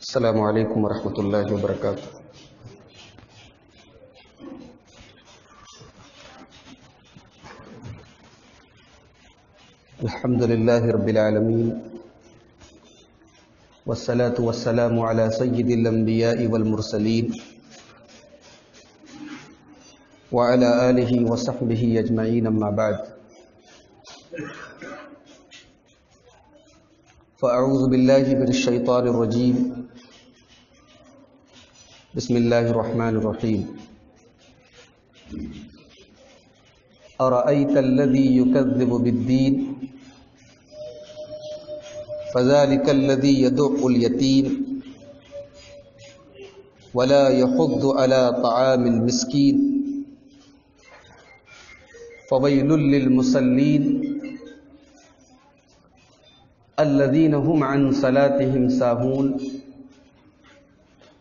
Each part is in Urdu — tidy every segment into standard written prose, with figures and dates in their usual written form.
السلام علیکم ورحمۃ اللہ وبرکاتہ۔ الحمد للہ رب العالمین والصلاة والسلام علی سید الانبیاء والمرسلین وعلی آلہ وصحبہ اجمعین، اما بعد فاعوذ باللہ من الشیطان الرجیم، بسم اللہ الرحمن الرحیم۔ ارأیت الذی یکذب بالدین فذلک الذی یدع الیتیم ولا یحض علی طعام المسکین فویل للمصلین الذین هم عن صلاتهم ساہون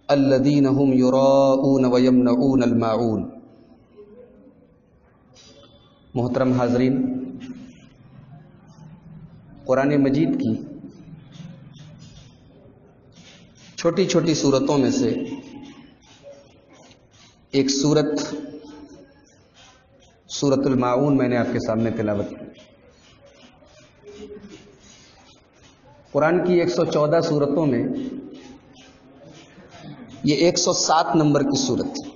الذین هم یراؤون ویمنعون الماعون۔ محترم حاضرین، قرآن مجید کی چھوٹی چھوٹی سورتوں میں سے ایک سورت سورۃ الماعون میں نے آپ کے سامنے تلاوت کی۔ قرآن کی 114 سورتوں میں یہ 107 نمبر کی سورت ہے۔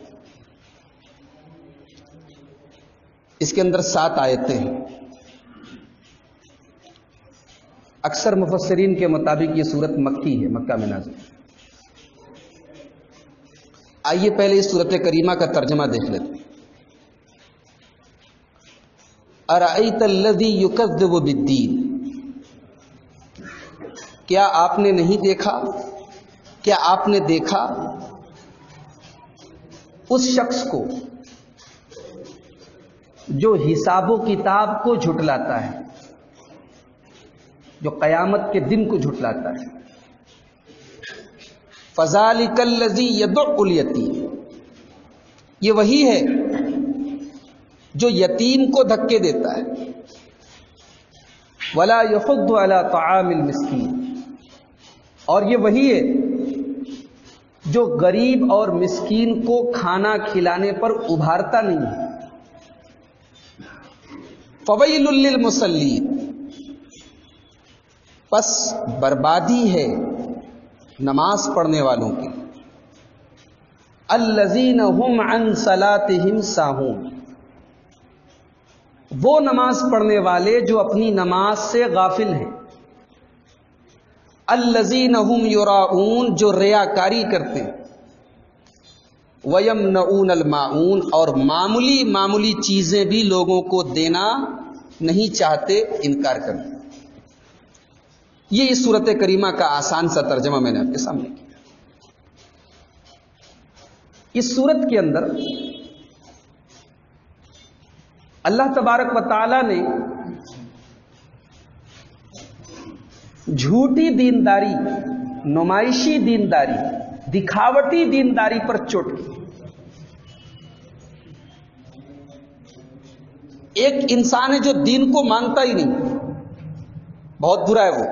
اس کے اندر 7 آیتیں ہیں۔ اکثر مفسرین کے مطابق یہ سورت مکی ہے، مکہ میں نازل ہے۔ آئیے پہلے اس سورت کریمہ کا ترجمہ دیکھ لیتے ہیں۔ ارأیت الذی یکذب بالدین، کیا آپ نے نہیں دیکھا، کیا آپ نے دیکھا اس شخص کو جو حساب و کتاب کو جھٹلاتا ہے، جو قیامت کے دن کو جھٹلاتا ہے؟ فذلک الذی یدع الیتیم، یہ وہی ہے جو یتیم کو دھکے دیتا ہے۔ ولا یحض علی طعام المسکین، اور یہ وہی ہے جو غریب اور مسکین کو کھانا کھلانے پر ابھارتا نہیں ہے۔ فویل للمصلین، پس بربادی ہے نماز پڑھنے والوں کی۔ الذین هم عن صلاتهم ساہون، وہ نماز پڑھنے والے جو اپنی نماز سے غافل ہیں۔ الذین هم یراؤون، جو ریاکاری کرتے ہیں۔ ویمنعون الماعون، اور معمولی معمولی چیزیں بھی لوگوں کو دینا نہیں چاہتے، انکار کرتے۔ یہ اس سورت کریمہ کا آسان سا ترجمہ میں نے آپ کے سامنے کیا۔ اس سورت کے اندر اللہ تبارک و تعالی نے جھوٹی دینداری، نمائشی دینداری، دکھاوٹی دینداری پر چوٹ کی۔ ایک انسان ہے جو دین کو مانتا ہی نہیں، بہت برا ہے وہ،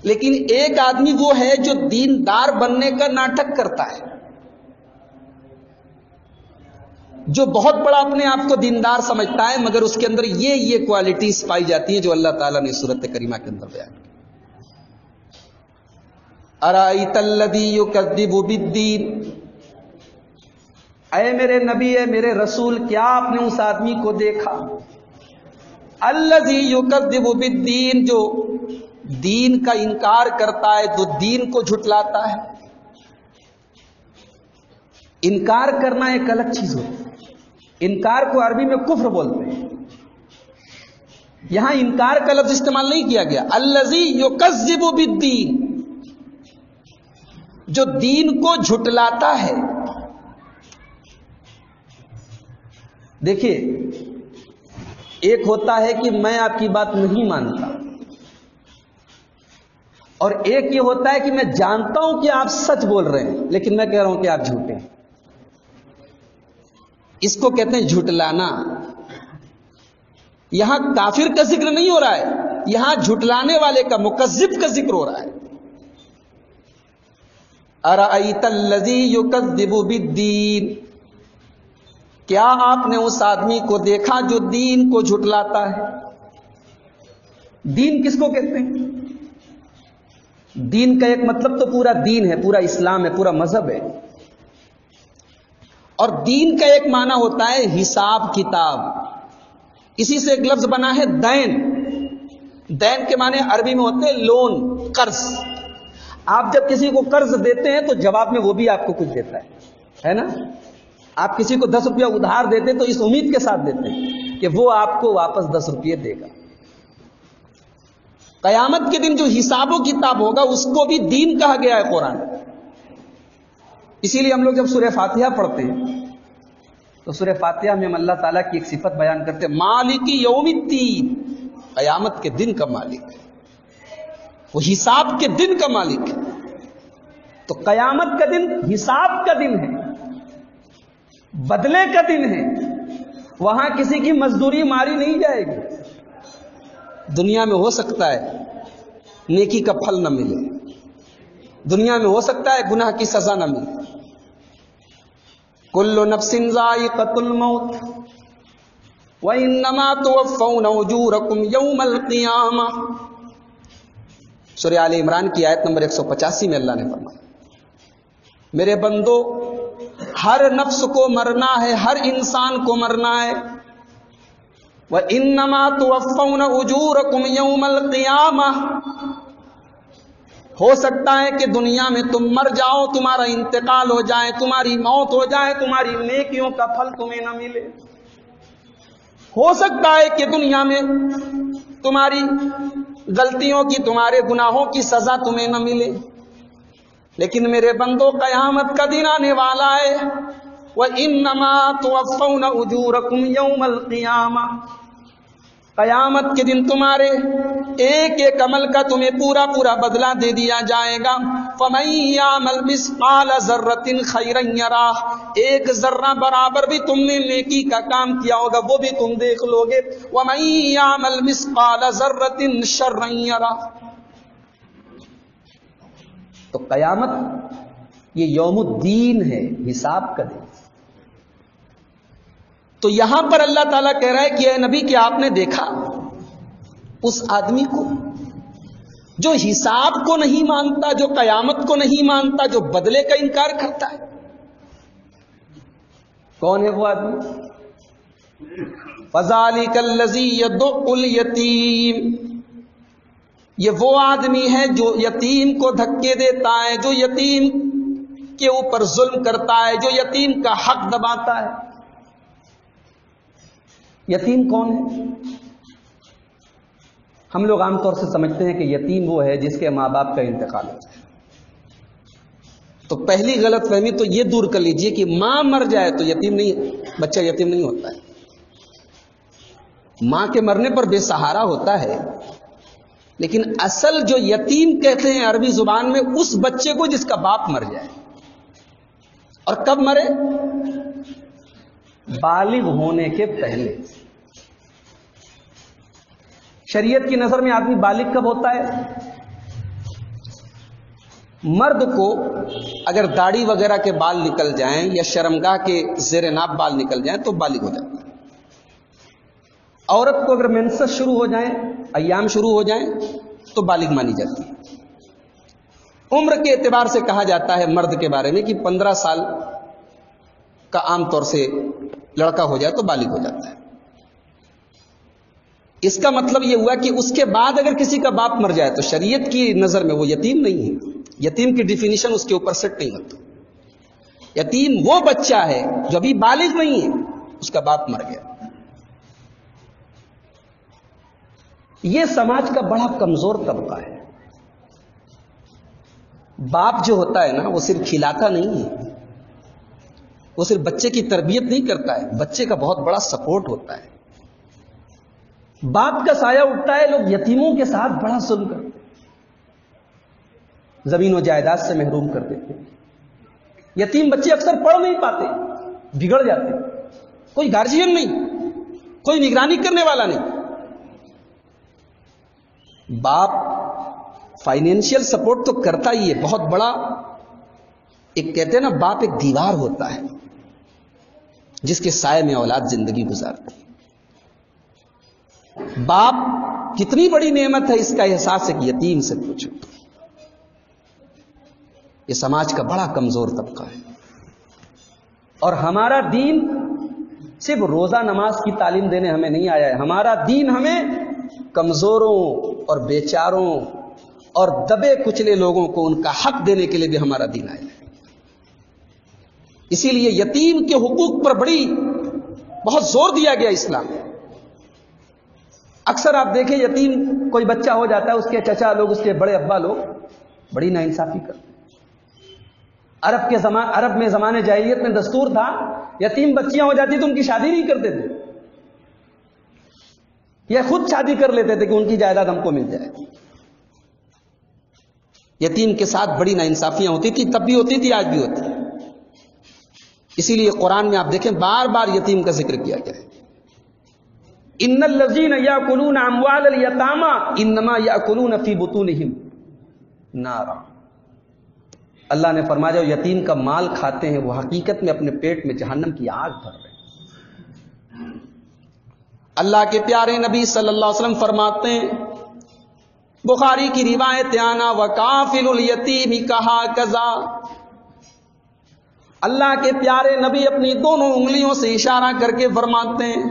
لیکن ایک آدمی وہ ہے جو دیندار بننے کا ناٹک کرتا ہے، جو بہت بڑا اپنے آپ کو دیندار سمجھتا ہے، مگر اس کے اندر یہ کوالٹیز پائی جاتی ہیں جو اللہ تعالیٰ نے سورۃ کریمہ کے اندر بیان کی۔ ارأیت الذی یکذب بالدین، اے میرے نبی، اے میرے رسول، کیا آپ نے اس آدمی کو دیکھا؟ الذی یکذب بالدین، جو دین کا انکار کرتا ہے، جو دین کو جھٹلاتا ہے۔ انکار کرنا ایک الگ چیز ہوتی ہے، انکار کو عربی میں کفر بولتے ہیں۔ یہاں انکار کا لفظ استعمال نہیں کیا گیا۔ الذی یکذب بالدین، جو دین کو جھٹلاتا ہے. دیکھیے، ایک ہوتا ہے کہ میں آپ کی بات نہیں مانتا، اور ایک یہ ہوتا ہے کہ میں جانتا ہوں کہ آپ سچ بول رہے ہیں لیکن میں کہہ رہا ہوں کہ آپ جھوٹے ہیں. اس کو کہتے ہیں جھٹلانا. یہاں کافر کا ذکر نہیں ہو رہا ہے، یہاں جھٹلانے والے کا، مکذب کا ذکر ہو رہا ہے. ارأیت الذی یکذب بالدین، کیا آپ نے اس آدمی کو دیکھا جو دین کو جھٹلاتا ہے؟ دین کس کو کہتے ہیں؟ دین کا ایک مطلب تو پورا دین ہے، پورا اسلام ہے، پورا مذہب ہے. اور دین کا ایک معنی ہوتا ہے حساب کتاب. اسی سے ایک لفظ بنا ہے دین. دین کے معنی عربی میں ہوتے ہیں لون، قرض. آپ جب کسی کو قرض دیتے ہیں تو جواب میں وہ بھی آپ کو کچھ دیتا ہے نا. آپ کسی کو 10 روپیہ ادھار دیتے ہیں تو اس امید کے ساتھ دیتے ہیں کہ وہ آپ کو واپس 10 روپیے دے گا. قیامت کے دن جو حساب و کتاب ہوگا اس کو بھی دین کہا گیا ہے قرآن. اسی لیے ہم لوگ جب سورہ فاتحہ پڑھتے ہیں تو سورہ فاتحہ میں ہم اللہ تعالیٰ کی ایک صفت بیان کرتے ہیں، مالک یوم الدین، قیامت کے دن کا مالک ہے، وہ حساب کے دن کا مالک ہے. تو قیامت کا دن حساب کا دن ہے، بدلے کا دن ہے. وہاں کسی کی مزدوری ماری نہیں جائے گی. دنیا میں ہو سکتا ہے نیکی کا پھل نہ ملے، دنیا میں ہو سکتا ہے گناہ کی سزا نہ ملے. کل نفس ذائقۃ الموت وانما توفون اجورکم یوم القیامہ. سورہ آل عمران کی آیت نمبر 185 میں اللہ نے فرمایا، میرے بندو، ہر نفس کو مرنا ہے، ہر انسان کو مرنا ہے. وَإِنَّمَا تُوَفَّوْنَ أُجُورَكُمْ يَوْمَ الْقِيَامَةِ. ہو سکتا ہے کہ دنیا میں تم مر جاؤ، تمہارا انتقال ہو جائے، تمہاری موت ہو جائے، تمہاری نیکیوں کا پھل تمہیں نہ ملے. ہو سکتا ہے کہ دنیا میں تمہاری غلطیوں کی، تمہارے گناہوں کی سزا تمہیں نہ ملے. لیکن میرے بندو، قیامت کا دن آنے والا ہے. وَإِنَّمَا تُوَفَّوْنَ أُجُورَكُمْ يَوْمَ الْقِيَامَةِ. قیامت کے دن تمہارے ایک ایک عمل کا تمہیں پورا پورا بدلہ دے دیا جائے گا. فَمَن يَعْمَلْ مِثْقَالَ ذَرَّةٍ خَيْرًا يَرَهُ. ایک ذرہ برابر بھی تم نے نیکی کا کام کیا ہوگا وہ بھی تم دیکھ لو گے. وَمَن يَعْمَلْ مِثْقَالَ ذَرَّةٍ شَرًّا يَرَهُ. تو قیامت یہ یوم الدین ہے، حساب کا دن. تو یہاں پر اللہ تعالیٰ کہہ رہا ہے کہ اے نبی، کیا آپ نے دیکھا اس آدمی کو جو حساب کو نہیں مانتا، جو قیامت کو نہیں مانتا، جو بدلے کا انکار کرتا ہے؟ کون ہے وہ آدمی؟ فَذَلِكَ الَّذِي يَدُعُّ الْيَتِيمَ. یہ وہ آدمی ہے جو یتیم کو دھکے دیتا ہے، جو یتیم کے اوپر ظلم کرتا ہے، جو یتیم کا حق دباتا ہے. یتیم کون ہے؟ ہم لوگ عام طور سے سمجھتے ہیں کہ یتیم وہ ہے جس کے ماں باپ کا انتقال ہو جائے. تو پہلی غلط فہمی تو یہ دور کر لیجئے کہ ماں مر جائے تو یتیم نہیں، بچہ یتیم نہیں ہوتا ہے. ماں کے مرنے پر بے سہارا ہوتا ہے، لیکن اصل جو یتیم کہتے ہیں عربی زبان میں اس بچے کو جس کا باپ مر جائے. اور کب مرے؟ بالغ ہونے کے پہلے. شریعت کی نظر میں آدمی بالغ کب ہوتا ہے؟ مرد کو اگر داڑھی وغیرہ کے بال نکل جائیں یا شرمگاہ کے زیر ناف بال نکل جائیں تو بالغ ہو جاتا ہے. عورت کو اگر مینسس شروع ہو جائیں، ایام شروع ہو جائیں تو بالغ مانی جاتی ہے. عمر کے اعتبار سے کہا جاتا ہے مرد کے بارے میں کہ 15 سال کا عام طور سے لڑکا ہو جائے تو بالغ ہو جاتا ہے. اس کا مطلب یہ ہوا کہ اس کے بعد اگر کسی کا باپ مر جائے تو شریعت کی نظر میں وہ یتیم نہیں ہے. یتیم کی ڈیفینیشن اس کے اوپر سیٹ نہیں ہوتی. یتیم وہ بچہ ہے جو ابھی بالغ نہیں ہے، اس کا باپ مر گیا. یہ سماج کا بڑا کمزور طبقہ ہے. باپ جو ہوتا ہے نا وہ صرف کھلاتا نہیں ہے، وہ صرف بچے کی تربیت نہیں کرتا ہے، بچے کا بہت بڑا سپورٹ ہوتا ہے۔ باپ کا سایہ اٹھتا ہے، لوگ یتیموں کے ساتھ بڑا ظلم کرتے ہیں، زمین و جائیداد سے محروم کر دیتے ہیں۔ یتیم بچے اکثر پڑھ نہیں پاتے، بگڑ جاتے، کوئی گارجین نہیں، کوئی نگرانی کرنے والا نہیں۔ باپ فائنینشیل سپورٹ تو کرتا ہی ہے بہت بڑا، ایک کہتے ہیں نا باپ ایک دیوار ہوتا ہے جس کے سائے میں اولاد زندگی گزارتی ہے۔ باپ کتنی بڑی نعمت ہے، اس کا احساس ایک یتیم سے پوچھو۔ یہ سماج کا بڑا کمزور طبقہ ہے، اور ہمارا دین صرف روزہ نماز کی تعلیم دینے ہمیں نہیں آیا ہے، ہمارا دین ہمیں کمزوروں اور بیچاروں اور دبے کچلے لوگوں کو ان کا حق دینے کے لیے بھی ہمارا دین آیا ہے۔ اسی لیے یتیم کے حقوق پر بہت زور دیا گیا اسلام میں۔ اکثر آپ دیکھیں یتیم کوئی بچہ ہو جاتا ہے، اس کے چچا لوگ، اس کے بڑے ابا لوگ بڑی ناانصافی کرتے ہیں۔ عرب میں زمانے جاہلیت میں دستور تھا، یتیم بچیاں ہو جاتی تو ان کی شادی نہیں کرتے تھے، یہ خود شادی کر لیتے تھے کہ ان کی جائیداد ہم کو مل جائے۔ یتیم کے ساتھ بڑی ناانصافیاں ہوتی تھی، تب بھی ہوتی تھی، آج بھی ہوتی ہے۔ اسی لیے قرآن میں آپ دیکھیں بار بار یتیم کا ذکر کیا گیا ہے۔ ان الذین یاکلون اموال الیتامی انما یاکلون فی بطونہم نارا، اللہ نے فرمایا جو یتیم کا مال کھاتے ہیں وہ حقیقت میں اپنے پیٹ میں جہنم کی آگ بھر رہے ہیں۔ اللہ کے پیارے نبی صلی اللہ علیہ وسلم فرماتے ہیں، بخاری کی روایت آنا وکافل الیتیم کہا کذا، اللہ کے پیارے نبی اپنی دونوں انگلیوں سے اشارہ کر کے فرماتے ہیں،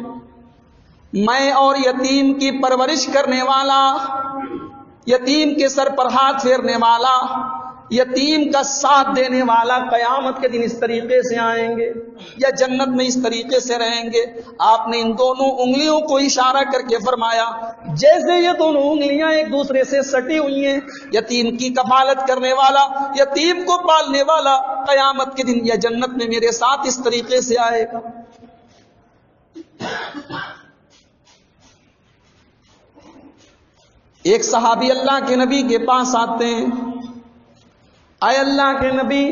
میں اور یتیم کی پرورش کرنے والا، یتیم کے سر پر ہاتھ پھیرنے والا، یتیم کا ساتھ دینے والا قیامت کے دن اس طریقے سے آئیں گے یا جنت میں اس طریقے سے رہیں گے۔ آپ نے ان دونوں انگلیوں کو اشارہ کر کے فرمایا جیسے یہ دونوں انگلیاں ایک دوسرے سے سٹی ہوئی ہیں، یتیم کی کفالت کرنے والا، یتیم کو پالنے والا قیامت کے دن یا جنت میں میرے ساتھ اس طریقے سے آئے گا۔ ایک صحابی اللہ کے نبی کے پاس آتے ہیں، اے اللہ کے نبی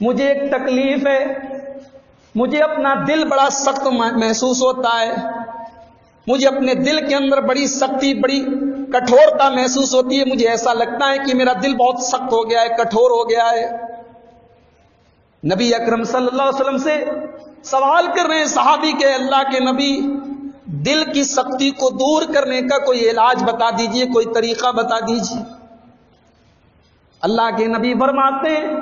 مجھے ایک تکلیف ہے، مجھے اپنا دل بڑا سخت محسوس ہوتا ہے، مجھے اپنے دل کے اندر بڑی سختی، بڑی کٹھورتا محسوس ہوتی ہے، مجھے ایسا لگتا ہے کہ میرا دل بہت سخت ہو گیا ہے، کٹھور ہو گیا ہے۔ نبی اکرم صلی اللہ علیہ وسلم سے سوال کر رہے ہیں صحابی کے، اللہ کے نبی دل کی سختی کو دور کرنے کا کوئی علاج بتا دیجئے، کوئی طریقہ بتا دیجئے۔ اللہ کے نبی فرماتے ہیں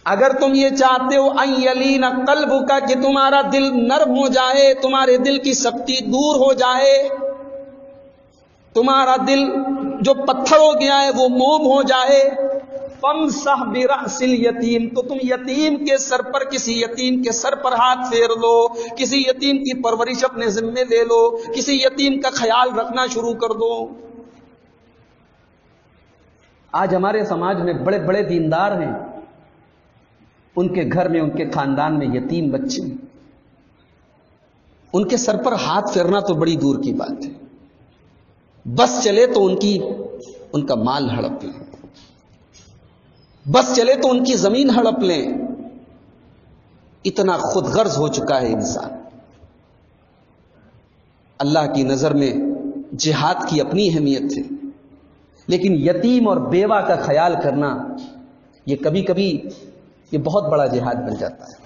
اگر تم یہ چاہتے ہو ان یلین قلبک کہ تمہارا دل نرم ہو جائے، تمہارے دل کی سختی دور ہو جائے، تمہارا دل جو پتھر ہو گیا ہے وہ موم ہو جائے، فامسح برأس الیتیم، تو تم یتیم کے سر پر، کسی یتیم کے سر پر ہاتھ پھیر لو، کسی یتیم کی پرورش اپنے ذمے لے لو، کسی یتیم کا خیال رکھنا شروع کر دو۔ آج ہمارے سماج میں بڑے بڑے دیندار ہیں، ان کے گھر میں، ان کے خاندان میں یتیم بچے، ان کے سر پر ہاتھ پھیرنا تو بڑی دور کی بات ہے، بس چلے تو ان کا مال ہڑپ لیں، بس چلے تو ان کی زمین ہڑپ لیں، اتنا خود غرض ہو چکا ہے انسان۔ اللہ کی نظر میں جہاد کی اپنی اہمیت ہے، لیکن یتیم اور بیوہ کا خیال کرنا یہ کبھی کبھی یہ بہت بڑا جہاد بن جاتا ہے۔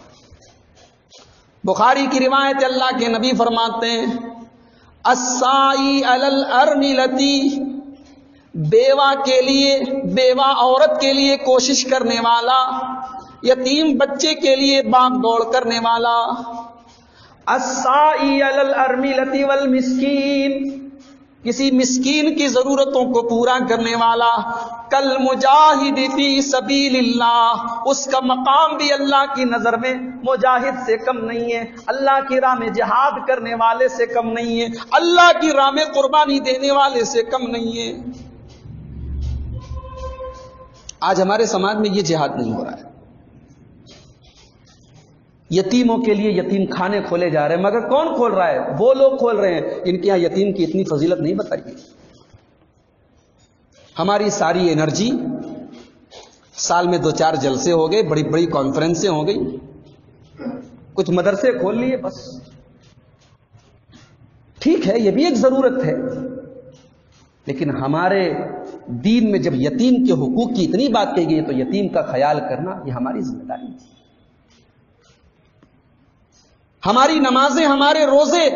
بخاری کی روایت اللہ کے نبی فرماتے ہیں السائی علی الارملتی، بیوہ کے لیے، بیوہ عورت کے لیے کوشش کرنے والا، یتیم بچے کے لیے بھاگ دوڑ کرنے والا، السائی علی الارملتی والمسکین، کسی مسکین کی ضرورتوں کو پورا کرنے والا، کل مجاہد فی سبیل اللہ، اس کا مقام بھی اللہ کی نظر میں مجاہد سے کم نہیں ہے، اللہ کی راہ میں جہاد کرنے والے سے کم نہیں ہے، اللہ کی راہ میں قربانی دینے والے سے کم نہیں ہے۔ آج ہمارے سماج میں یہ جہاد نہیں ہو رہا ہے. یتیموں کے لیے یتیم خانے کھولے جا رہے ہیں، مگر کون کھول رہا ہے؟ وہ لوگ کھول رہے ہیں ان کے یہاں یتیم کی اتنی فضیلت نہیں بتائی گئی. ہماری ساری انرجی، سال میں 2-4 جلسے ہو گئے، بڑی بڑی کانفرنسیں ہو گئی، کچھ مدرسے کھول لیے، بس. ٹھیک ہے، یہ بھی ایک ضرورت ہے، لیکن ہمارے دین میں جب یتیم کے حقوق کی اتنی بات کہی گئی ہے تو یتیم کا خیال کرنا یہ ہماری ذمہ داری ہے. ہماری نمازیں، ہمارے روزے،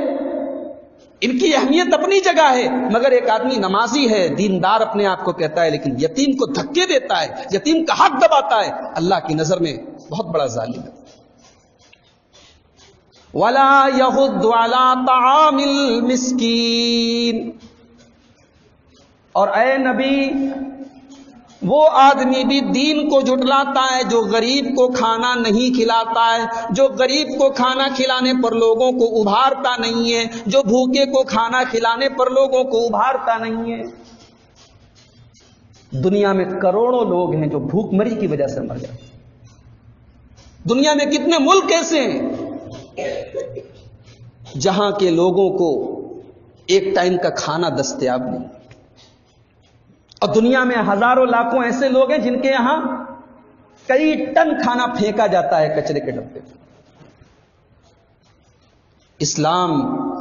ان کی اہمیت اپنی جگہ ہے، مگر ایک آدمی نمازی ہے، دیندار اپنے آپ کو کہتا ہے، لیکن یتیم کو دھکے دیتا ہے، یتیم کا حق دباتا ہے، اللہ کی نظر میں بہت بڑا ظالم ہے. وَلَا يَحُضُّ عَلَىٰ طَعَامِ الْمِسْكِينِ. اور اے نبی، وہ آدمی بھی دین کو جھٹلاتا ہے جو غریب کو کھانا نہیں کھلاتا ہے، جو غریب کو کھانا کھلانے پر لوگوں کو ابھارتا نہیں ہے، جو بھوکے کو کھانا کھلانے پر لوگوں کو ابھارتا نہیں ہے. دنیا میں کروڑوں لوگ ہیں جو بھوک مری کی وجہ سے مر جاتے. دنیا میں کتنے ملک ایسے ہیں جہاں کے لوگوں کو ایک ٹائم کا کھانا دستیاب نہیں، اور دنیا میں ہزاروں لاکھوں ایسے لوگ ہیں جن کے یہاں کئی ٹن کھانا پھینکا جاتا ہے کچرے کے ڈبے میں. اسلام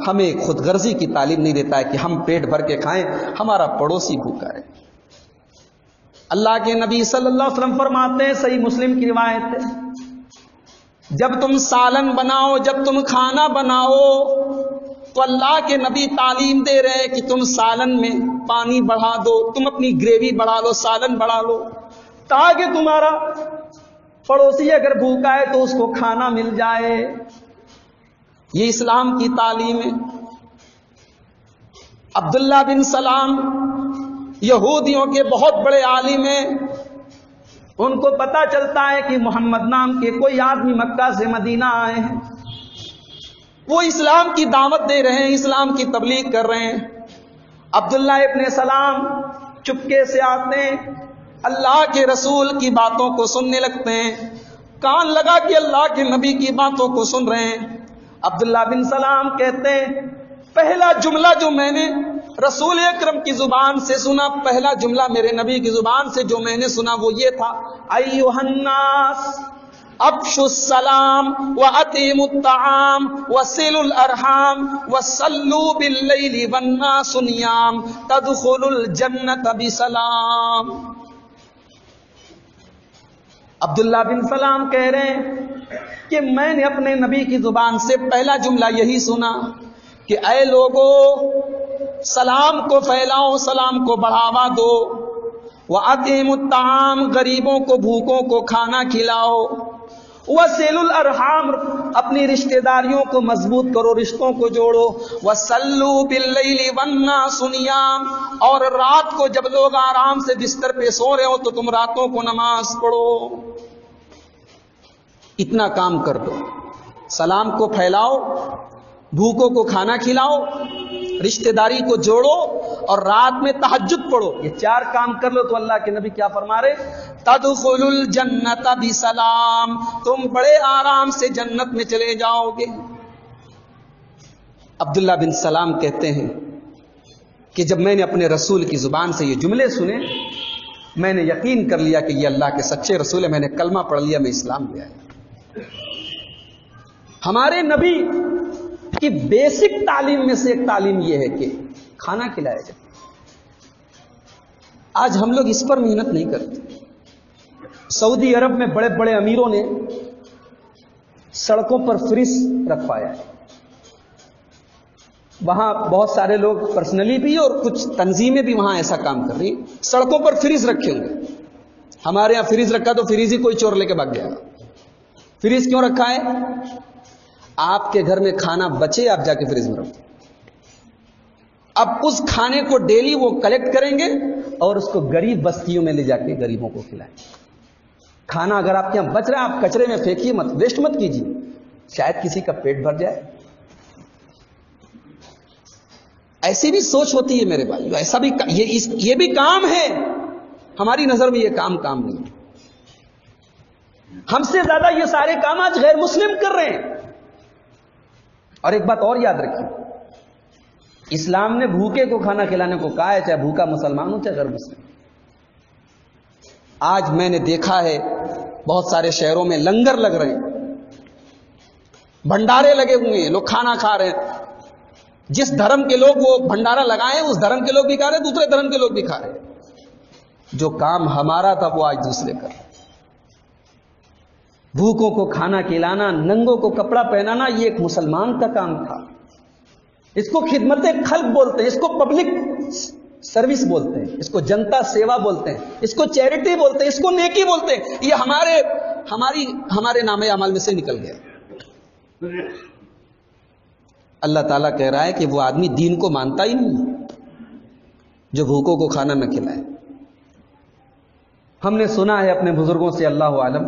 ہمیں خود غرضی کی تعلیم نہیں دیتا ہے کہ ہم پیٹ بھر کے کھائیں، ہمارا پڑوسی بھوکا ہے. اللہ کے نبی صلی اللہ علیہ وسلم فرماتے ہیں، صحیح مسلم کی روایت ہے، جب تم سالن بناؤ، جب تم کھانا بناؤ تو اللہ کے نبی تعلیم دے رہے ہیں کہ تم سالن میں پانی بڑھا دو، تم اپنی گریوی بڑھا لو، سالن بڑھا لو، تاکہ تمہارا پڑوسی اگر بھوکا ہے تو اس کو کھانا مل جائے. یہ اسلام کی تعلیم ہے. عبداللہ بن سلام یہودیوں کے بہت بڑے عالم ہیں. ان کو پتا چلتا ہے کہ محمد نام کے کوئی آدمی مکہ سے مدینہ آئے ہیں، وہ اسلام کی دعوت دے رہے ہیں، اسلام کی تبلیغ کر رہے ہیں. عبداللہ ابن سلام چپکے سے آتے ہیں، اللہ کے رسول کی باتوں کو سننے لگتے ہیں، کان لگا کہ اللہ کے نبی کی باتوں کو سن رہے ہیں. عبداللہ بن سلام کہتے ہیں، پہلا جملہ جو میں نے رسول اکرم کی زبان سے سنا، پہلا جملہ میرے نبی کی زبان سے جو میں نے سنا وہ یہ تھا، ایھا الناس افشوا السلام واطعموا الطعام وصلوا الارحام وصلوا باللیل والناس نیام تدخلوا الجنۃ بسلام. عبداللہ بن سلام کہہ رہے ہیں کہ میں نے اپنے نبی کی زبان سے پہلا جملہ یہی سنا کہ اے لوگو، سلام کو پھیلاؤ، سلام کو بڑھاوا دو، وَأَطْعِمُوا الطَّعَامَ، غریبوں کو بھوکوں کو کھانا کھلاؤ، وَصِلُوا الْأَرْحَامَ، اپنی رشتہ داریوں کو مضبوط کرو، رشتوں کو جوڑو، وَصَلُّوا بِاللَّيْلِ وَالنَّاسُ نِيَامٌ، اور رات کو جب لوگ آرام سے بستر پہ سو رہے ہو تو تم راتوں کو نماز پڑھو. اتنا کام کر دو، سلام کو پھیلاؤ، بھوکوں کو کھانا کھلاؤ، رشتہ داری کو جوڑو، اور رات میں تہجد پڑھو. یہ 4 کام کر لو تو اللہ کے نبی کیا فرما رہے؟ تدخلوا الجنۃ بسلام، تم بڑے آرام سے جنت میں چلے جاؤ گے. عبداللہ بن سلام کہتے ہیں کہ جب میں نے اپنے رسول کی زبان سے یہ جملے سنے، میں نے یقین کر لیا کہ یہ اللہ کے سچے رسول ہیں. میں نے کلمہ پڑھ لیا، میں اسلام لے آیا. ہمارے نبی کی بیسک تعلیم میں سے ایک تعلیم یہ ہے کہ کھانا کھلایا جائے. آج ہم لوگ اس پر محنت نہیں کرتے. سعودی عرب میں بڑے بڑے امیروں نے سڑکوں پر فریج رکھوایا ہے. وہاں بہت سارے لوگ پرسنلی بھی اور کچھ تنظیمیں بھی وہاں ایسا کام کر رہی ہیں، سڑکوں پر فریج رکھے ہوں گے. ہمارے یہاں فریج رکھا تو فریج ہی کوئی چور لے کے بھاگ جائے گا. فریج کیوں رکھا ہے؟ آپ کے گھر میں کھانا بچے، آپ جا کے فریج میں رکھو. اب اس کھانے کو ڈیلی وہ کلیکٹ کریں گے اور اس کو غریب بستیوں میں لے جا کے غریبوں کو کھلائیں. کھانا اگر آپ کے یہاں بچ رہا ہے، آپ کچرے میں پھینکیے مت، ویسٹ مت کیجیے، شاید کسی کا پیٹ بھر جائے. ایسی بھی سوچ ہوتی ہے میرے بھائی، ایسا بھی یہ بھی کام ہے. ہماری نظر میں یہ کام نہیں. ہم سے زیادہ یہ سارے کام آج غیر مسلم کر رہے ہیں. اور ایک بات اور یاد رکھیے، اسلام نے بھوکے کو کھانا کھلانے کو کہا ہے، چاہے بھوکا مسلمان ہو چاہے غیر مسلم. آج میں نے دیکھا ہے بہت سارے شہروں میں لنگر لگ رہے ہیں، بھنڈارے لگے ہوئے ہیں، لوگ کھانا کھا رہے ہیں. جس دھرم کے لوگ وہ بھنڈارا لگائے اس دھرم کے لوگ بھی کھا رہے ہیں، دوسرے دھرم کے لوگ بھی کھا رہے ہیں. جو کام ہمارا تھا وہ آج دوسرے کر رہے ہیں. بھوکوں کو کھانا کھلانا، ننگوں کو کپڑا پہنانا، یہ ایک مسلمان کا کام تھا. اس کو خدمت خلق بولتے ہیں، اس کو پبلک سروس بولتے ہیں، اس کو جنتا سیوا بولتے ہیں، اس کو چیریٹی بولتے ہیں، اس کو نیکی بولتے ہیں. یہ ہمارے نام اعمال میں سے نکل گیا. اللہ تعالیٰ کہہ رہا ہے کہ وہ آدمی دین کو مانتا ہی نہیں جو بھوکوں کو کھانا نہ کھلائے. ہم نے سنا ہے اپنے بزرگوں سے، اللہ عالم،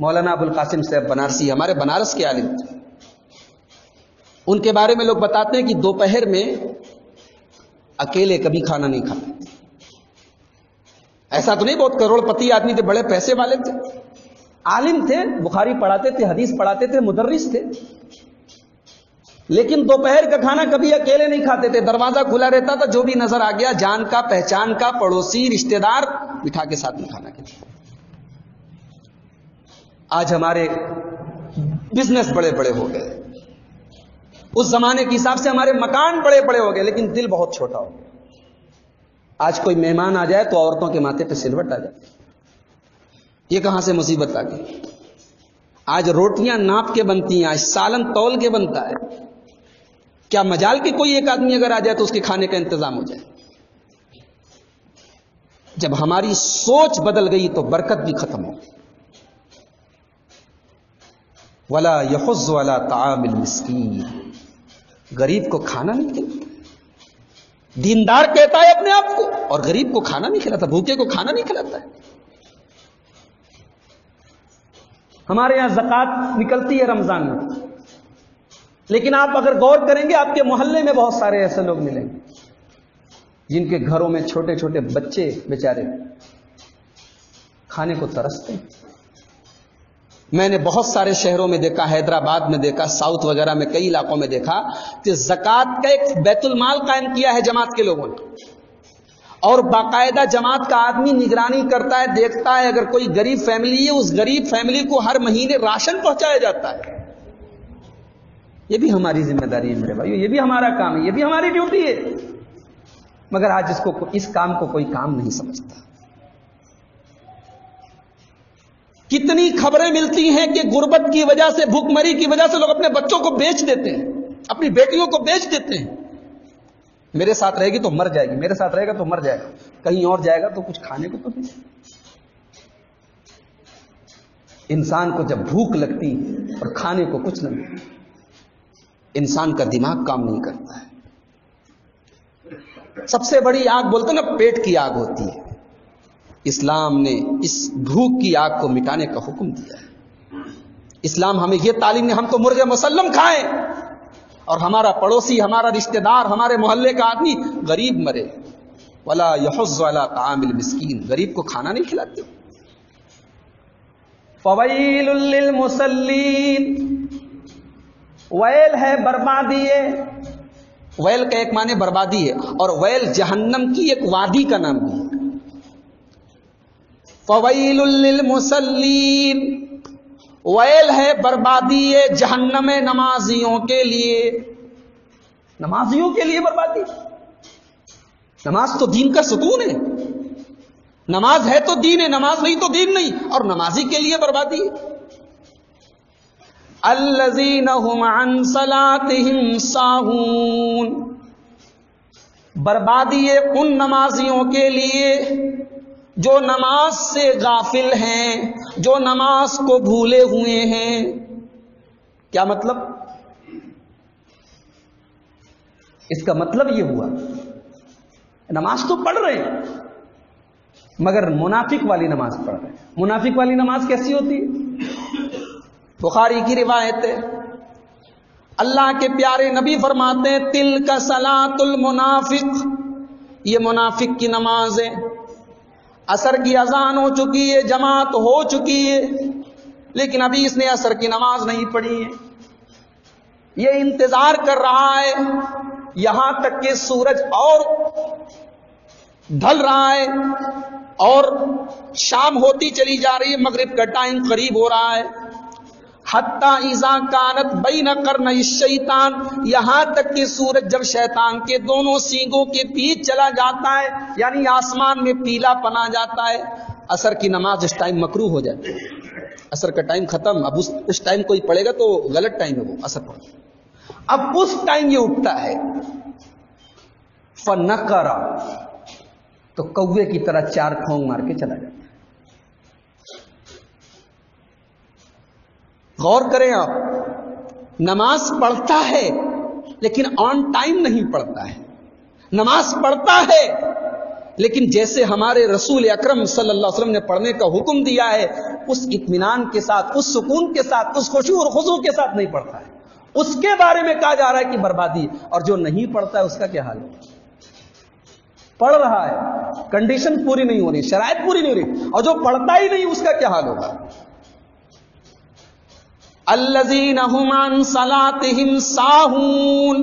مولانا ابو القاسم صاحب بنارسی ہمارے بنارس کے عالم تھے. ان کے بارے میں لوگ بتاتے ہیں کہ دوپہر میں اکیلے کبھی کھانا نہیں کھاتے. ایسا تو نہیں بہت کروڑ پتی آدمی تھے، بڑے پیسے والے تھے، عالم تھے، بخاری پڑھاتے تھے، حدیث پڑھاتے تھے، مدرس تھے، لیکن دوپہر کا کھانا کبھی اکیلے نہیں کھاتے تھے. دروازہ کھلا رہتا تھا، جو بھی نظر آ گیا، جان کا، پہچان کا، پڑوسی، رشتہ دار، بٹھا کے ساتھ میں کھانا کھلاتے. آج ہمارے بزنس بڑے بڑے ہو گئے، اس زمانے کے حساب سے ہمارے مکان بڑے بڑے ہو گئے، لیکن دل بہت چھوٹا ہو گیا. آج کوئی مہمان آ جائے تو عورتوں کے ماتھے پہ سلوٹ آ جاتی. یہ کہاں سے مصیبت آ گئی؟ آج روٹیاں ناپ کے بنتی ہیں، آج سالن تول کے بنتا ہے. کیا مجال کہ کوئی ایک آدمی اگر آ جائے تو اس کے کھانے کا انتظام ہو جائے؟ جب ہماری سوچ بدل گئی تو برکت بھی ختم ہو گئی. ولا یحض علی طعام المسکین، غریب کو کھانا نہیں کھلاتا. دیندار کہتا ہے اپنے آپ کو اور غریب کو کھانا نہیں کھلاتا، بھوکے کو کھانا نہیں کھلاتا ہے. ہمارے یہاں زکوٰۃ نکلتی ہے رمضان میں، لیکن آپ اگر غور کریں گے آپ کے محلے میں بہت سارے ایسے لوگ ملیں گے جن کے گھروں میں چھوٹے چھوٹے بچے بیچارے کھانے کو ترستے ہیں. میں نے بہت سارے شہروں میں دیکھا، حیدرآباد میں دیکھا، ساؤتھ وغیرہ میں کئی علاقوں میں دیکھا کہ زکوٰۃ کا ایک بیت المال قائم کیا ہے جماعت کے لوگوں نے، اور باقاعدہ جماعت کا آدمی نگرانی کرتا ہے، دیکھتا ہے اگر کوئی غریب فیملی ہے اس غریب فیملی کو ہر مہینے راشن پہنچایا جاتا ہے. یہ بھی ہماری ذمہ داری ہے میرے بھائیو، یہ بھی ہمارا کام ہے، یہ بھی ہماری ڈیوٹی ہے. مگر آج اس کام کو کوئی کام نہیں سمجھتا. کتنی خبریں ملتی ہیں کہ غربت کی وجہ سے، بھوک مری کی وجہ سے لوگ اپنے بچوں کو بیچ دیتے ہیں، اپنی بیٹیوں کو بیچ دیتے ہیں. میرے ساتھ رہے گی تو مر جائے گی، میرے ساتھ رہے گا تو مر جائے گا، کہیں اور جائے گا تو کچھ کھانے کو تو نہیں. انسان کو جب بھوک لگتی اور کھانے کو کچھ نہ ملے، انسان کا دماغ کام نہیں کرتا ہے. سب سے بڑی آگ بولتے نا پیٹ کی آگ ہوتی ہے. اسلام نے اس بھوک کی آگ کو مٹانے کا حکم دیا ہے. اسلام ہمیں یہ تعلیم نے، ہم تو مرغ مسلم کھائیں اور ہمارا پڑوسی، ہمارا رشتہ دار، ہمارے محلے کا آدمی غریب مرے. ولا یحض علی طعام المسکین، غریب کو کھانا نہیں کھلاتے. فویل للمصلین، ویل ہے بربادی ہے. ویل کا ایک معنی بربادی ہے، اور ویل جہنم کی ایک وادی کا نام بھی ہے. فویل للمصلین، ویل ہے، بربادی ہے جہنم نمازیوں کے لیے. نمازیوں کے لیے بربادی. نماز تو دین کا ستون ہے، نماز ہے تو دین ہے، نماز نہیں تو دین نہیں، اور نمازی کے لیے بربادی ہے. الذین هم عن صلاتهم ساہون، بربادی ہے ان نمازیوں کے لیے جو نماز سے غافل ہیں، جو نماز کو بھولے ہوئے ہیں. کیا مطلب؟ اس کا مطلب یہ ہوا نماز تو پڑھ رہے ہیں مگر منافق والی نماز پڑھ رہے ہیں. منافق والی نماز کیسی ہوتی ہے؟ بخاری کی روایت ہے، اللہ کے پیارے نبی فرماتے ہیں تلک صلاۃ المنافق، یہ منافق کی نماز ہے. عصر کی اذان ہو چکی ہے، جماعت ہو چکی ہے، لیکن ابھی اس نے عصر کی نماز نہیں پڑھی ہے. یہ انتظار کر رہا ہے یہاں تک کہ سورج اور ڈھل رہا ہے اور شام ہوتی چلی جا رہی ہے، مغرب کا ٹائم قریب ہو رہا ہے. حتی اذا کانت بین قرنی الشیطان، یہاں تک کہ سورج جب شیطان کے دونوں سینگوں کے بیچ چلا جاتا ہے، یعنی آسمان میں پیلا پنا جاتا ہے، عصر کی نماز اس ٹائم مکروہ ہو جاتی ہے. عصر کا ٹائم ختم، اب اس ٹائم کوئی پڑھے گا تو غلط ٹائم ہے، وہ عصر پڑھ. اب اس ٹائم یہ اٹھتا ہے، فنقرا، تو کوے کی طرح 4 کھونگ مار کے چلا جاتا ہے. غور کریں آپ، نماز پڑھتا ہے لیکن آن ٹائم نہیں پڑھتا ہے. نماز پڑھتا ہے لیکن جیسے ہمارے رسول اکرم صلی اللہ علیہ وسلم نے پڑھنے کا حکم دیا ہے، اس اطمینان کے ساتھ، اس سکون کے ساتھ، اس خشوع اور خضوع کے ساتھ نہیں پڑھتا ہے. اس کے بارے میں کہا جا رہا ہے کہ بربادی. اور جو نہیں پڑھتا ہے اس کا کیا حال ہے؟ پڑھ رہا ہے، کنڈیشن پوری نہیں ہو رہی، شرائط پوری نہیں ہو رہی، اور جو پڑھتا ہی نہیں اس کا کیا حال ہوگا؟ الذین هم عن صلاتهم ساہون،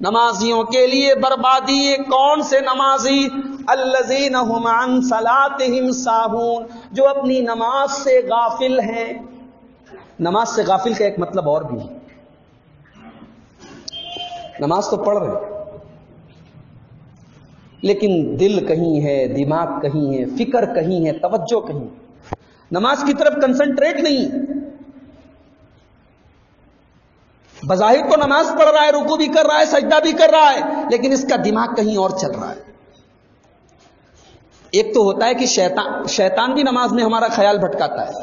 نمازیوں کے لیے بربادی ہے. کون سے نمازی؟ الذین هم عن صلاتهم ساہون، جو اپنی نماز سے غافل ہیں. نماز سے غافل کا ایک مطلب اور بھی ہے، نماز تو پڑھ رہے لیکن دل کہیں ہے، دماغ کہیں ہے، فکر کہیں ہے، توجہ کہیں، نماز کی طرف کنسنٹریٹ نہیں. بظاہر تو نماز پڑھ رہا ہے، رکوع بھی کر رہا ہے، سجدہ بھی کر رہا ہے، لیکن اس کا دماغ کہیں اور چل رہا ہے. ایک تو ہوتا ہے کہ شیطان بھی نماز میں ہمارا خیال بھٹکاتا ہے.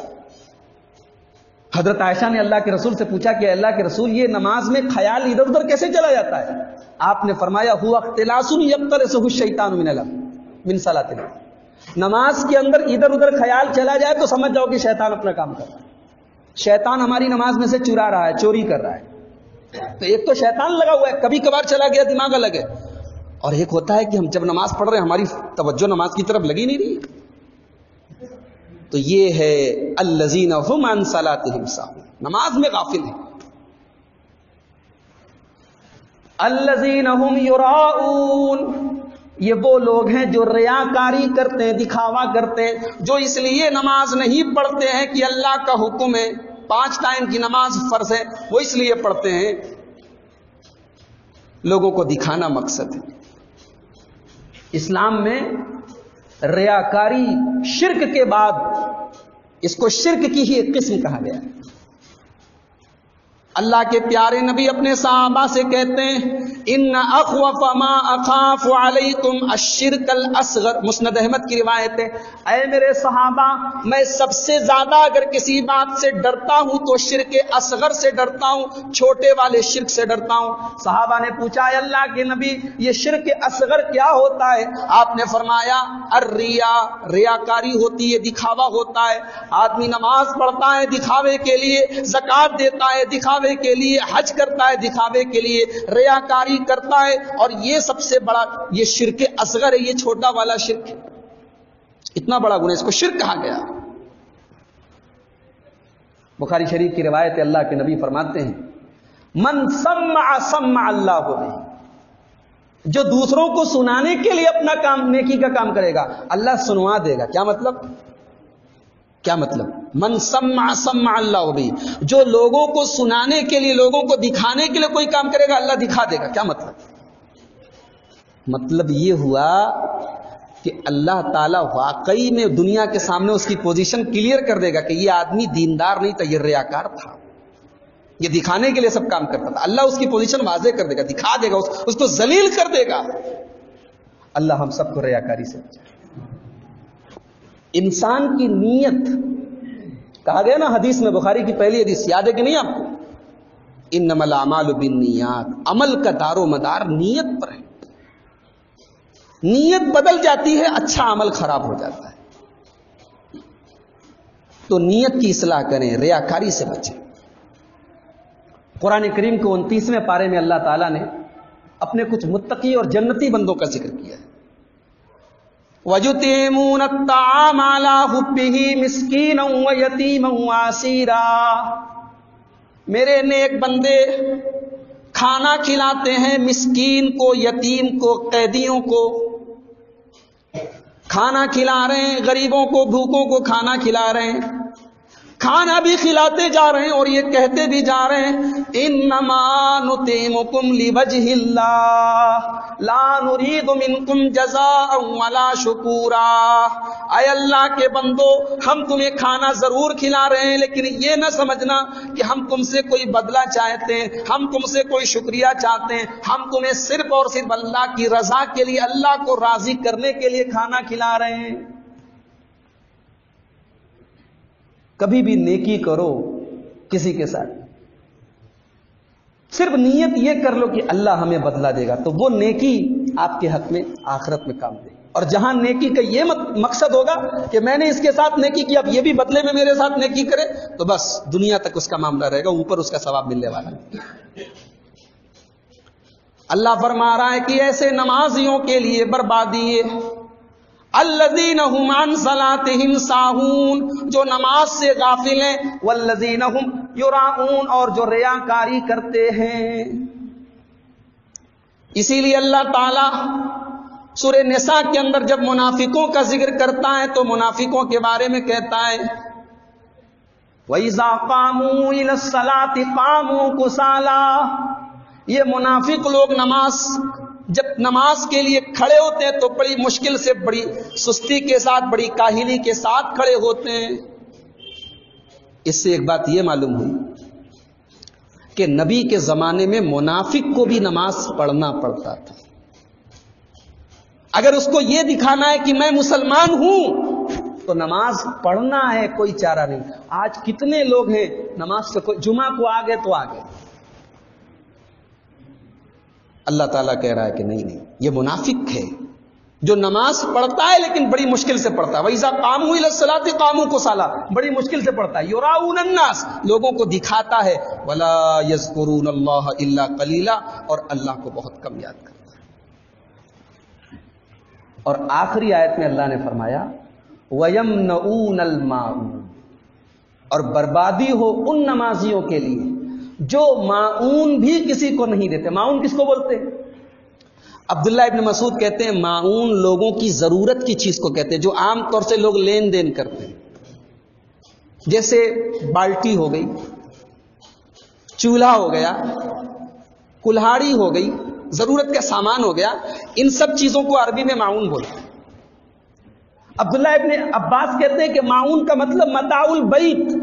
حضرت عائشہ نے اللہ کے رسول سے پوچھا کہ اللہ کے رسول، یہ نماز میں خیال ادھر ادھر کیسے چلا جاتا ہے؟ آپ نے فرمایا ہوا اختلاس یقتلسہ الشیطان من صلاۃ. نماز کے اندر ادھر ادھر خیال چلا جائے تو سمجھ جاؤ کہ شیطان اپنا کام کر رہا ہے. شیطان ہماری نماز میں سے چرا رہا ہے، چوری کر رہا ہے. تو ایک تو شیطان لگا ہوا ہے، کبھی کبھار چلا گیا، دماغ الگ ہے. اور ایک ہوتا ہے کہ ہم جب نماز پڑھ رہے ہیں ہماری توجہ نماز کی طرف لگی نہیں رہی. تو یہ ہے الذین هم عن صلاتهم ساہون، نماز میں غافل ہیں. الذین هم یراؤون، یہ وہ لوگ ہیں جو ریاکاری کرتے ہیں، دکھاوا کرتے ہیں، جو اس لیے نماز نہیں پڑھتے ہیں کہ اللہ کا حکم ہے، 5 ٹائم کی نماز فرض ہے، وہ اس لیے پڑھتے ہیں لوگوں کو دکھانا مقصد ہے. اسلام میں ریاکاری شرک کے بعد اس کو شرک کی ہی ایک قسم کہا گیا ہے. اللہ کے پیارے نبی اپنے صحابہ سے کہتے ہیں ان اخوف ما اخاف علیکم الشرک الاصغر. مسند احمد کی روایت ہے، اے میرے صحابہ، میں سب سے زیادہ اگر کسی بات سے ڈرتا ہوں تو شرک اصغر سے ڈرتا ہوں، چھوٹے والے شرک سے ڈرتا ہوں. صحابہ نے پوچھا اے اللہ کے نبی یہ شرک اصغر کیا ہوتا ہے؟ آپ نے فرمایا الریا، ریاکاری ہوتی ہے، دکھاوا ہوتا ہے. آدمی نماز پڑھتا ہے دکھاوے کے لیے، زکوٰۃ دیتا ہے دکھاوے کے لیے، حج کرتا ہے دکھاوے کے لیے، ریاکاری کرتا ہے. اور یہ سب سے بڑا یہ شرک اصغر ہے، یہ چھوٹا والا شرک ہے. اتنا بڑا گناہ، اس کو شرک کہا گیا. بخاری شریف کی روایت ہے، اللہ کے نبی فرماتے ہیں من سمع اللہ بہ، جو دوسروں کو سنانے کے لیے اپنا کام، نیکی کا کام کرے گا، اللہ سنوا دے گا. کیا مطلب؟ کیا مطلب؟ من سمع اللہ بھی، جو لوگوں کو سنانے کے لیے، لوگوں کو دکھانے کے لیے کوئی کام کرے گا، اللہ دکھا دے گا. کیا مطلب؟ مطلب یہ ہوا کہ اللہ تعالیٰ واقعی میں دنیا کے سامنے اس کی پوزیشن کلیئر کر دے گا کہ یہ آدمی دیندار نہیں تھا، یہ ریاکار تھا، یہ دکھانے کے لیے سب کام کرتا تھا. اللہ اس کی پوزیشن واضح کر دے گا، دکھا دے گا، اس کو ذلیل کر دے گا. اللہ ہم سب کو ریاکاری سے بچائے. انسان کی نیت، کہا گیا نا حدیث میں، بخاری کی پہلی حدیث یاد ہے کہ نہیں آپ کو؟ انما الاعمال بالنیات، عمل کا دار و مدار نیت پر ہے. نیت بدل جاتی ہے، اچھا عمل خراب ہو جاتا ہے. تو نیت کی اصلاح کریں، ریاکاری سے بچیں. قرآن کریم کو 29ویں پارے میں اللہ تعالیٰ نے اپنے کچھ متقی اور جنتی بندوں کا ذکر کیا ہے. وَيُطْعِمُونَ الطَّعَامَ عَلَىٰ حُبِّهِ مِسْكِينًا وَيَتِیمًا وَاسِیرًا، میرے نیک بندے کھانا کھلاتے ہیں مسکین کو، یتیم کو، قیدیوں کو کھانا کھلا رہے ہیں، غریبوں کو، بھوکوں کو کھانا کھلا رہے ہیں، کھانا بھی کھلاتے جا رہے ہیں اور یہ کہتے بھی جا رہے ہیں انما نطعمکم لوجہ اللہ لا نرید منکم جزاء ولا شکورا، اے اللہ کے بندو ہم تمہیں کھانا ضرور کھلا رہے ہیں لیکن یہ نہ سمجھنا کہ ہم تم سے کوئی بدلہ چاہتے ہیں، ہم تم سے کوئی شکریہ چاہتے ہیں، ہم تمہیں صرف اور صرف اللہ کی رضا کے لیے، اللہ کو راضی کرنے کے لیے کھانا کھلا رہے ہیں۔ کبھی بھی نیکی کرو کسی کے ساتھ، صرف نیت یہ کر لو کہ اللہ ہمیں بدلہ دے گا، تو وہ نیکی آپ کے حق میں آخرت میں کام دے گی۔ اور جہاں نیکی کا یہ مقصد ہوگا کہ میں نے اس کے ساتھ نیکی کی، اب یہ بھی بدلے میں میرے ساتھ نیکی کرے، تو بس دنیا تک اس کا معاملہ رہے گا، اوپر اس کا ثواب ملنے والا ہے۔ اللہ فرما رہا ہے کہ ایسے نمازیوں کے لیے بربادی ہے، الذین هم عن صلاتهم ساہون، جو نماز سے غافل ہیں، والذین هم یراؤون، اور جو ریاکاری کرتے ہیں۔ اسی لیے اللہ تعالی سورہ نساء کے اندر جب منافقوں کا ذکر کرتا ہے تو منافقوں کے بارے میں کہتا ہے وَإِذَا قَامُوا إِلَى الصَّلَاةِ قَامُوا كُسَالَىٰ، یہ منافق لوگ جب نماز کے لیے کھڑے ہوتے ہیں تو بڑی مشکل سے، بڑی سستی کے ساتھ، بڑی کاہلی کے ساتھ کھڑے ہوتے ہیں۔ اس سے ایک بات یہ معلوم ہوئی کہ نبی کے زمانے میں منافق کو بھی نماز پڑھنا پڑتا تھا۔ اگر اس کو یہ دکھانا ہے کہ میں مسلمان ہوں تو نماز پڑھنا ہے، کوئی چارہ نہیں۔ آج کتنے لوگ ہیں نماز سے جمعہ کو آگے تو آگے، اللہ تعالیٰ کہہ رہا ہے کہ نہیں، یہ منافق ہے جو نماز پڑھتا ہے لیکن بڑی مشکل سے پڑھتا ہے۔ وَإِذَا قَامُوا إِلَى الصَّلَاةِ قَامُوا كُسَالَىٰ، بڑی مشکل سے پڑھتا ہے۔ يُرَاؤُونَ النَّاسَ، لوگوں کو دکھاتا ہے، وَلَا يَذْكُرُونَ اللَّهَ إِلَّا قَلِيلًا، اور اللہ کو بہت کم یاد کرتا ہے۔ اور آخری آیت میں اللہ نے فرمایا وَيَمْنَعُونَ الْمَاعُونَ، اور بربادی ہو ان نمازیوں کے لیے جو معون بھی کسی کو نہیں دیتے۔ معون کس کو بولتے ہیں؟ عبداللہ ابن مسعود کہتے ہیں معون لوگوں کی ضرورت کی چیز کو کہتے ہیں جو عام طور سے لوگ لین دین کرتے ہیں، جیسے بالٹی ہو گئی، چولہا ہو گیا، کلہاڑی ہو گئی، ضرورت کا سامان ہو گیا، ان سب چیزوں کو عربی میں معون بولتے ہیں۔ عبداللہ ابن عباس کہتے ہیں کہ معون کا مطلب متاع البیت،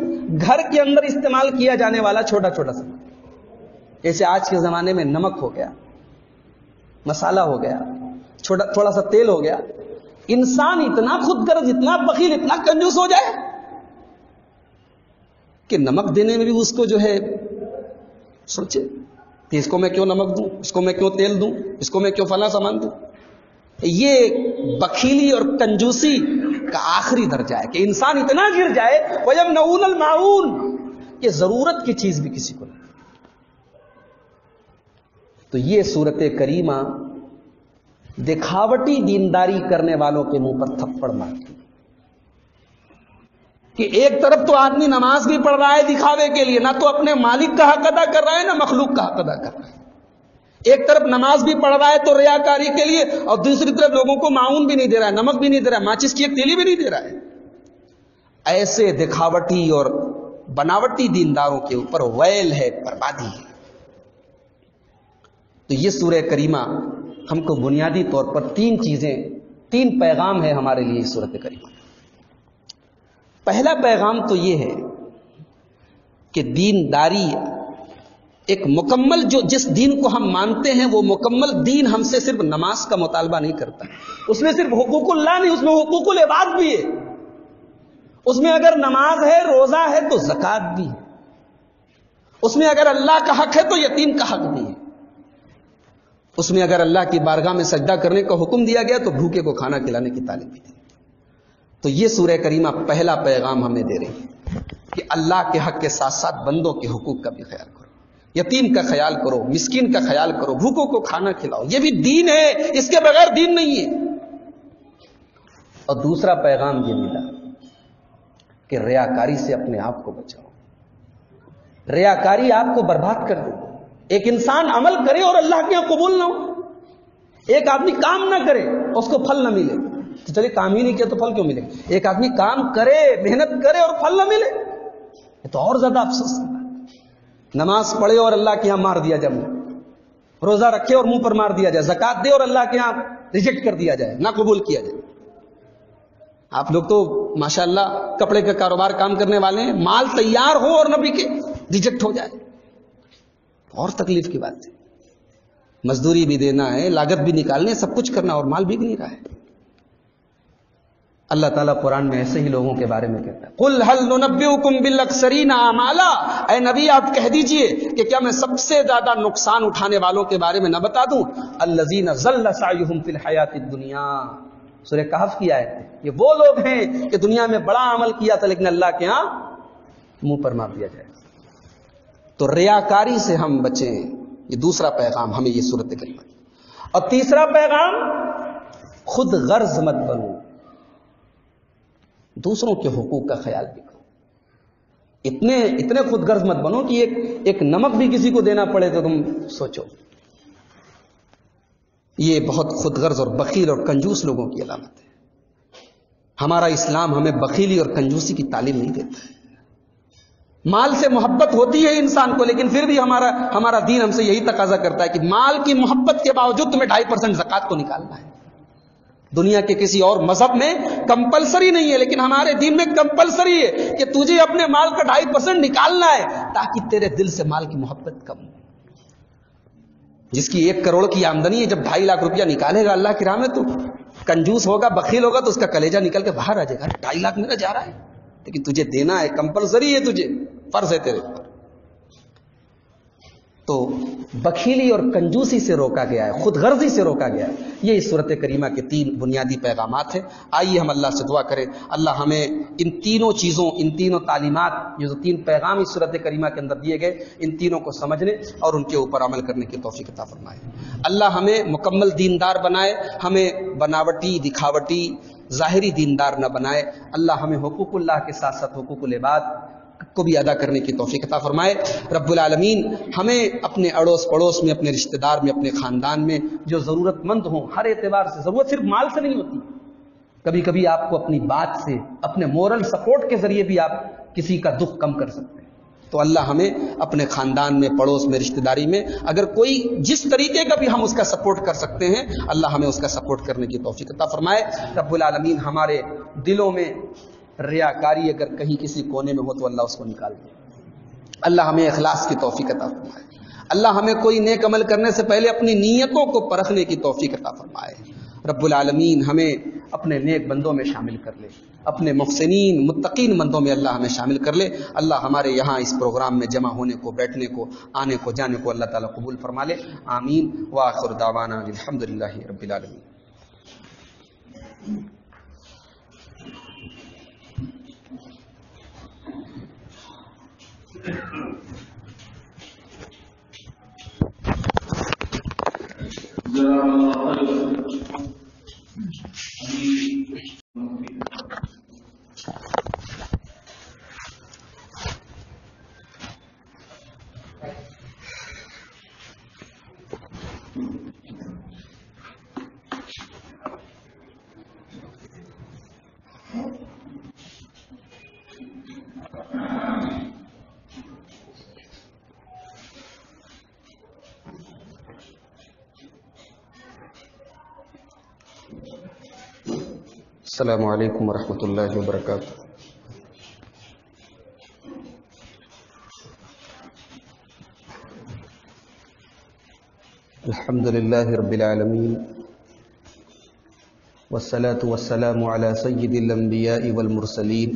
گھر کے اندر استعمال کیا جانے والا چھوٹا چھوٹا سامان، جیسے آج کے زمانے میں نمک ہو گیا، مسالہ ہو گیا، تھوڑا سا تیل ہو گیا۔ انسان اتنا خود غرض، اتنا بخیل، اتنا کنجوس ہو جائے کہ نمک دینے میں بھی اس کو جو ہے سوچے کہ اس کو میں کیوں نمک دوں، اس کو میں کیوں تیل دوں، اس کو میں کیوں فلاں سامان دوں۔ یہ بخیلی اور کنجوسی کا آخری درجہ ہے کہ انسان اتنا گر جائے وَيَمْنَعُونَ الْمَاعُونَ، کہ ضرورت کی چیز بھی کسی کو نہیں۔ تو یہ سورت کریمہ دکھاوٹی دینداری کرنے والوں کے منہ پر تھپڑ مارتی کہ ایک طرف تو آدمی نماز بھی پڑھ رہا ہے دکھاوے کے لیے، نہ تو اپنے مالک کا حق ادا کر رہا ہے نہ مخلوق کا حق ادا کر رہا ہے۔ ایک طرف نماز بھی پڑھ رہا ہے تو ریاکاری کے لیے، اور دوسری طرف لوگوں کو معاون بھی نہیں دے رہا ہے، نمک بھی نہیں دے رہا ہے، ماچس کی ایک تیلی بھی نہیں دے رہا ہے۔ ایسے دکھاوٹی اور بناوٹی دینداروں کے اوپر ویل ہے، بربادی ہے۔ تو یہ سورہ کریمہ ہم کو بنیادی طور پر تین پیغام ہے ہمارے لیے اس سورت کریمہ۔ پہلا پیغام تو یہ ہے کہ دینداری ایک مکمل، جس دین کو ہم مانتے ہیں وہ مکمل دین ہم سے صرف نماز کا مطالبہ نہیں کرتا، اس میں صرف حقوق اللہ نہیں، اس میں حقوق العباد بھی ہے۔ اس میں اگر نماز ہے، روزہ ہے تو زکوٰۃ بھی ہے، اس میں اگر اللہ کا حق ہے تو یتیم کا حق بھی ہے، اس میں اگر اللہ کی بارگاہ میں سجدہ کرنے کا حکم دیا گیا تو بھوکے کو کھانا کھلانے کی تعلیم بھی دی۔ تو یہ سورہ کریمہ پہلا پیغام ہمیں دے رہی ہے کہ اللہ کے حق کے ساتھ ساتھ بندوں کے حقوق کا بھی خیال کرو، یتیم کا خیال کرو، مسکین کا خیال کرو، بھوکوں کو کھانا کھلاؤ۔ یہ بھی دین ہے، اس کے بغیر دین نہیں ہے۔ اور دوسرا پیغام یہ ملا کہ ریاکاری سے اپنے آپ کو بچاؤ. ریاکاری آپ کو برباد کر دے. ایک انسان عمل کرے اور اللہ کے یہاں قبول نہ ہو. ایک آدمی کام نہ کرے اس کو پھل نہ ملے تو چلیے کام ہی نہیں کیا تو پھل کیوں ملے. ایک آدمی کام کرے محنت کرے اور پھل نہ ملے یہ تو اور زیادہ افسوس ہے. نماز پڑھے اور اللہ کے یہاں مار دیا جائے, روزہ رکھے اور منہ پر مار دیا جائے, زکات دے اور اللہ کے یہاں ریجیکٹ کر دیا جائے, نہ قبول کیا جائے. آپ لوگ تو ماشاءاللہ کپڑے کا کاروبار کام کرنے والے ہیں, مال تیار ہو اور نبی کے ریجیکٹ ہو جائے اور تکلیف کی بات ہے. مزدوری بھی دینا ہے, لاگت بھی نکالنے, سب کچھ کرنا اور مال بک نہیں رہا ہے. اللہ تعالیٰ قرآن میں ایسے ہی لوگوں کے بارے میں کہتا ہے قُلْ هَلْ نُنَبِّئُكُمْ بِالْأَخْسَرِينَ أَعْمَالًا. اے نبی آپ کہہ دیجئے کہ کیا میں سب سے زیادہ نقصان اٹھانے والوں کے بارے میں نہ بتا دوں. الَّذِينَ ضَلَّ سَعْيُهُمْ فِي الْحَيَاةِ الدُّنْيَا. سورہ کہف کی آیت ہے. یہ وہ لوگ ہیں کہ دنیا میں بڑا عمل کیا تھا لیکن اللہ کے ہاں منہ پر مار دیا جائے. تو ریاکاری سے ہم بچیں. یہ دوسرا پیغام ہمیں یہ صورت کریمہ. اور تیسرا پیغام خود غرض مت بنو, دوسروں کے حقوق کا خیال بھی کرو. اتنے خود غرض مت بنو کہ ایک نمک بھی کسی کو دینا پڑے تو تم سوچو. یہ بہت خود غرض اور بخیل اور کنجوس لوگوں کی علامت ہے. ہمارا اسلام ہمیں بخیلی اور کنجوسی کی تعلیم نہیں دیتا ہے. مال سے محبت ہوتی ہے انسان کو, لیکن پھر بھی ہمارا دین ہم سے یہی تقاضا کرتا ہے کہ مال کی محبت کے باوجود تمہیں 2.5% زکات کو نکالنا ہے. دنیا کے کسی اور مذہب میں کمپلسری نہیں ہے, لیکن ہمارے دین میں کمپلسری ہے کہ تجھے اپنے مال کا 2.5% نکالنا ہے تاکہ تیرے دل سے مال کی محبت کم ہو. جس کی 1 کروڑ کی آمدنی ہے جب 2.5 لاکھ روپیہ نکالے گا اللہ کی راہ میں تو کنجوس ہوگا, بخیل ہوگا تو اس کا کلیجہ نکل کے باہر آ جائے گا. 2.5 لاکھ میرا جا رہا ہے لیکن تجھے دینا ہے, کمپلسری ہے, تجھے فرض ہے تیرے پر. تو بخیلی اور کنجوسی سے روکا گیا ہے, خود غرضی سے روکا گیا ہے. یہ اس صورت کریمہ کے 3 بنیادی پیغامات ہیں. آئیے ہم اللہ سے دعا کریں اللہ ہمیں ان تینوں چیزوں, ان تینوں تعلیمات, جو 3 پیغام اس صورت کریمہ کے اندر دیے گئے, ان تینوں کو سمجھنے اور ان کے اوپر عمل کرنے کی توفیق عطا فرمائے. اللہ ہمیں مکمل دیندار بنائے, ہمیں بناوٹی, دکھاوٹی, ظاہری دیندار نہ بنائے. اللہ ہمیں حقوق اللہ کے ساتھ ساتھ حقوق العباد کو بھی ادا کرنے کی توفیق عطا فرمائے. رب العالمین ہمیں اپنے اڑوس پڑوس میں, اپنے رشتہ دار میں, اپنے خاندان میں جو ضرورت مند ہوں, ہر اعتبار سے, ضرورت صرف مال سے نہیں ہوتی, کبھی کبھی آپ کو اپنی بات سے, اپنے مورل سپورٹ کے ذریعے بھی آپ کسی کا دکھ کم کر سکتے ہیں. تو اللہ ہمیں اپنے خاندان میں, پڑوس میں, رشتہ داری میں اگر کوئی جس طریقے کا بھی ہم اس کا سپورٹ کر سکتے ہیں, اللہ ہمیں اس کا سپورٹ کرنے کی توفیق عطا فرمائے. رب العالمین ہمارے دلوں میں ریاکاری اگر کہیں کسی کونے میں ہو تو اللہ اس کو نکال دے. اللہ ہمیں اخلاص کی توفیق عطا فرمائے. اللہ ہمیں کوئی نیک عمل کرنے سے پہلے اپنی نیتوں کو پرکھنے کی توفیق عطا فرمائے. رب العالمین ہمیں اپنے نیک بندوں میں شامل کر لے, اپنے محسنین متقین بندوں میں اللہ ہمیں شامل کر لے. اللہ ہمارے یہاں اس پروگرام میں جمع ہونے کو, بیٹھنے کو, آنے کو, جانے کو اللہ تعالیٰ قبول فرما لے. آمین. وآخر دعوانا الحمدللہ رب العالمین. السلام علیکم ورحمۃ اللہ وبرکاتہ. الحمد للہ رب العالمین والصلاة والسلام علی سید الانبیاء والمرسلین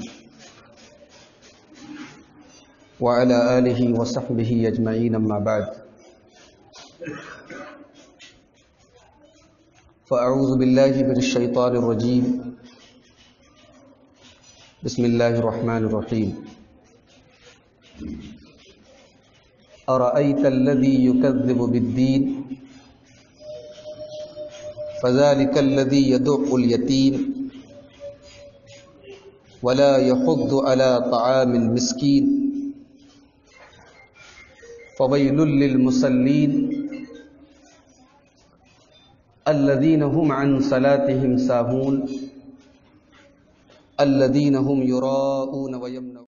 وعلی آلہ وصحبہ اجمعین. اما بعد فاعوذ باللہ من الشیطان الرجیم. بسم اللہ الرحمن الرحیم. ارأیت الذی یکذب بالدین فذلک الذی یدع الیتیم ولا يحض على طعام المسكين فويل للمصلين الذين هم عن صلاتهم ساهون الذين هم يراءون ويمنعون